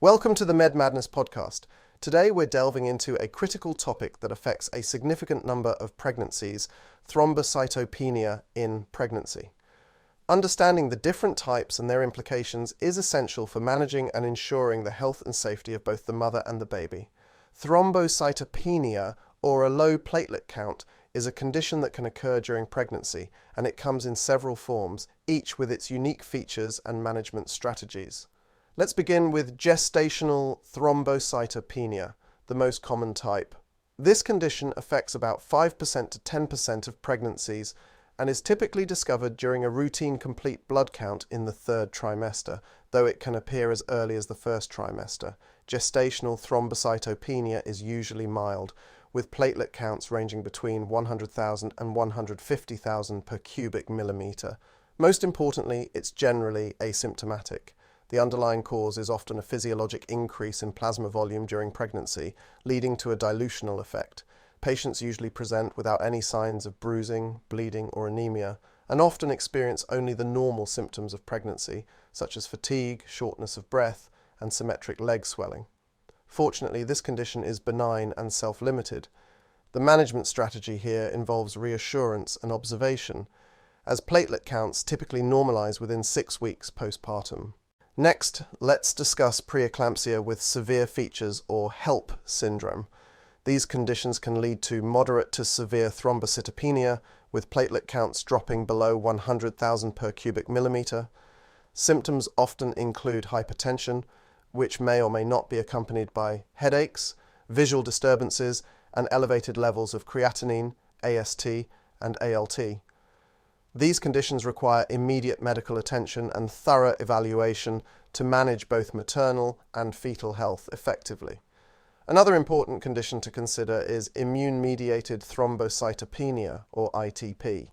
Welcome to the Med Madness podcast. Today we're delving into a critical topic that affects a significant number of pregnancies, thrombocytopenia in pregnancy. Understanding the different types and their implications is essential for managing and ensuring the health and safety of both the mother and the baby. Thrombocytopenia, or a low platelet count, is a condition that can occur during pregnancy, and it comes in several forms, each with its unique features and management strategies. Let's begin with gestational thrombocytopenia, the most common type. This condition affects about 5% to 10% of pregnancies and is typically discovered during a routine complete blood count in the third trimester, though it can appear as early as the first trimester. Gestational thrombocytopenia is usually mild, with platelet counts ranging between 100,000 and 150,000 per cubic millimeter. Most importantly, it's generally asymptomatic. The underlying cause is often a physiologic increase in plasma volume during pregnancy, leading to a dilutional effect. Patients usually present without any signs of bruising, bleeding, or anemia, and often experience only the normal symptoms of pregnancy, such as fatigue, shortness of breath, and symmetric leg swelling. Fortunately, this condition is benign and self-limited. The management strategy here involves reassurance and observation, as platelet counts typically normalize within 6 weeks postpartum. Next, let's discuss preeclampsia with severe features or HELP syndrome. These conditions can lead to moderate to severe thrombocytopenia, with platelet counts dropping below 100,000 per cubic millimeter. Symptoms often include hypertension, which may or may not be accompanied by headaches, visual disturbances, and elevated levels of creatinine, AST, and ALT. These conditions require immediate medical attention and thorough evaluation to manage both maternal and fetal health effectively. Another important condition to consider is immune-mediated thrombocytopenia, or ITP.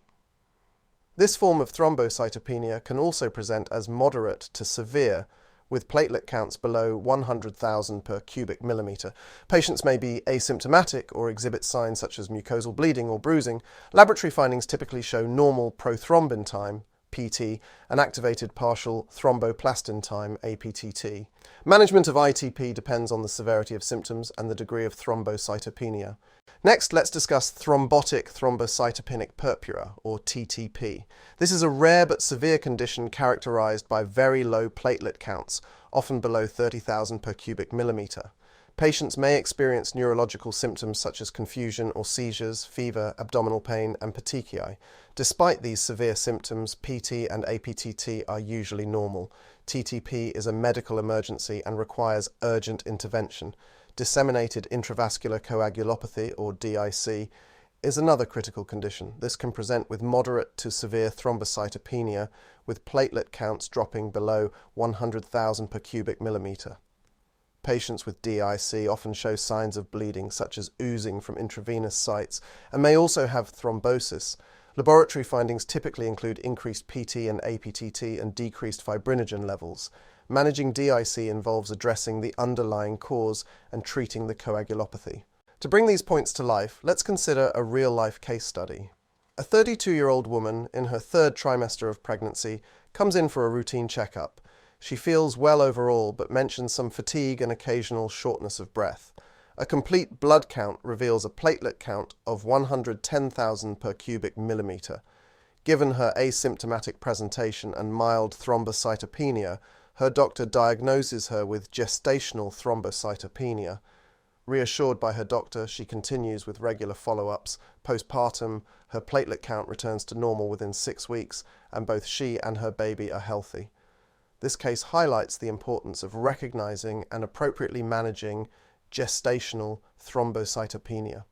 This form of thrombocytopenia can also present as moderate to severe, with platelet counts below 100,000 per cubic millimeter. Patients may be asymptomatic or exhibit signs such as mucosal bleeding or bruising. Laboratory findings typically show normal prothrombin time, PT, and activated partial thromboplastin time, APTT. Management of ITP depends on the severity of symptoms and the degree of thrombocytopenia. Next, let's discuss thrombotic thrombocytopenic purpura, or TTP. This is a rare but severe condition characterized by very low platelet counts, often below 30,000 per cubic millimeter. Patients may experience neurological symptoms such as confusion or seizures, fever, abdominal pain, and petechiae. Despite these severe symptoms, PT and APTT are usually normal. TTP is a medical emergency and requires urgent intervention. Disseminated intravascular coagulopathy, or DIC, is another critical condition. This can present with moderate to severe thrombocytopenia, with platelet counts dropping below 100,000 per cubic millimeter. Patients with DIC often show signs of bleeding, such as oozing from intravenous sites, and may also have thrombosis. Laboratory findings typically include increased PT and APTT and decreased fibrinogen levels. Managing DIC involves addressing the underlying cause and treating the coagulopathy. To bring these points to life, let's consider a real-life case study. A 32-year-old woman in her third trimester of pregnancy comes in for a routine checkup. She feels well overall, but mentions some fatigue and occasional shortness of breath. A complete blood count reveals a platelet count of 110,000 per cubic millimeter. Given her asymptomatic presentation and mild thrombocytopenia, her doctor diagnoses her with gestational thrombocytopenia. Reassured by her doctor, she continues with regular follow-ups. Postpartum, her platelet count returns to normal within 6 weeks, and both she and her baby are healthy. This case highlights the importance of recognizing and appropriately managing gestational thrombocytopenia.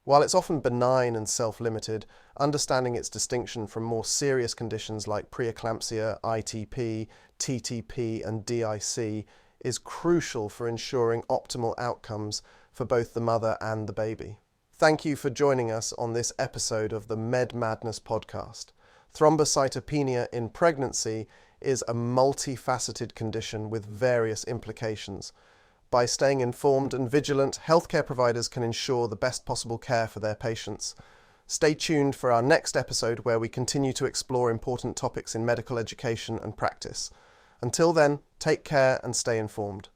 While it's often benign and self-limited, understanding its distinction from more serious conditions like preeclampsia, ITP, TTP, and DIC is crucial for ensuring optimal outcomes for both the mother and the baby. Thank you for joining us on this episode of the Med Madness podcast. Thrombocytopenia in pregnancy is a multifaceted condition with various implications. By staying informed and vigilant, healthcare providers can ensure the best possible care for their patients. Stay tuned for our next episode where we continue to explore important topics in medical education and practice. Until then, take care and stay informed.